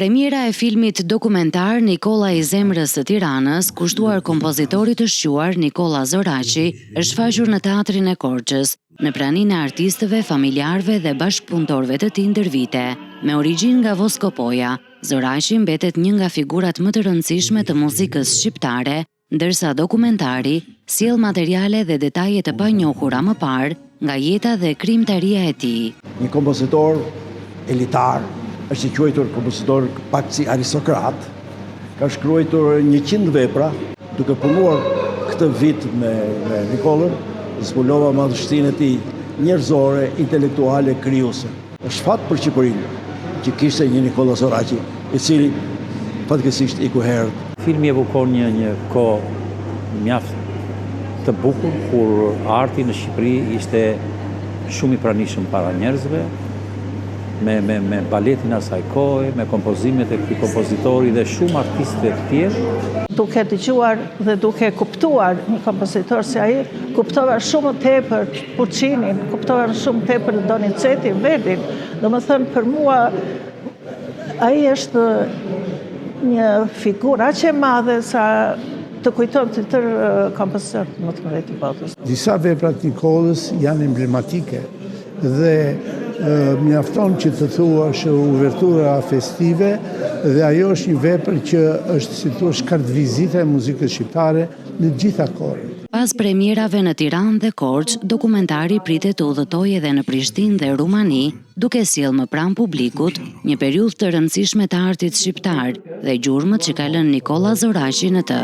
Premiera e filmit dokumentar Nikolla i zemrës së Tiranës, kushtuar kompozitorit të shquar Nikolla Zoraqi, është faqur në Teatrin e Korçës, në praninë e artistëve, familjarëve dhe bashkëpunëtorëve të tij ndër vite. Me origjinë nga Voskopoja, Zoraqi mbetet një nga figurat më të rëndësishme të muzikës shqiptare, ndërsa dokumentari sjell materiale dhe detaje të panjohura më parë nga jeta dhe krijimtaria e tij. Një kompozitor elitar, është i quajtur kompozitor pak si aristokrat, ka shkruar 100 vepra, duke punuar këtë vit me Nikollën, zbulova madhështinë e tij njerëzore, intelektuale, krijuese. Është fat për Shqipërinë që kishte një Nikolla Zoraqi, i cili fatkeqësisht iku herët. Filmi evokon një kohë mjaft të bukur kur arti në Shqipëri ishte shumë i pranishëm para njerëzve, me baletin asaj kohe, me kompozimet e këtij kompozitori dhe shumë artistë të tjerë. Duke dëgjuar dhe duke kuptuar një kompozitor si ai, kuptova shumë tepër Puccinin, kuptova shumë tepër Donizetin, Verdin. Domethënë për mua ai është një figurë aq e madhe sa të kujton të tërë kompozitorët më të mëdhenj të botës. Disa vepra të Nikollës janë emblematike dhe mjafton që të thuash uvertura festive dhe ajo është një vepër që është si thua shkart vizite e muzikës shqiptare në gjitha kohët. Pas premierave në Tiranë dhe Korçë, dokumentari pritet të udhëtojë edhe në Prishtinë dhe Rumani, duke sjellë më pranë publikut një periudhë të rëndësishme të artit shqiptar dhe gjurmët që ka lënë Nikolla Zoraqi në të.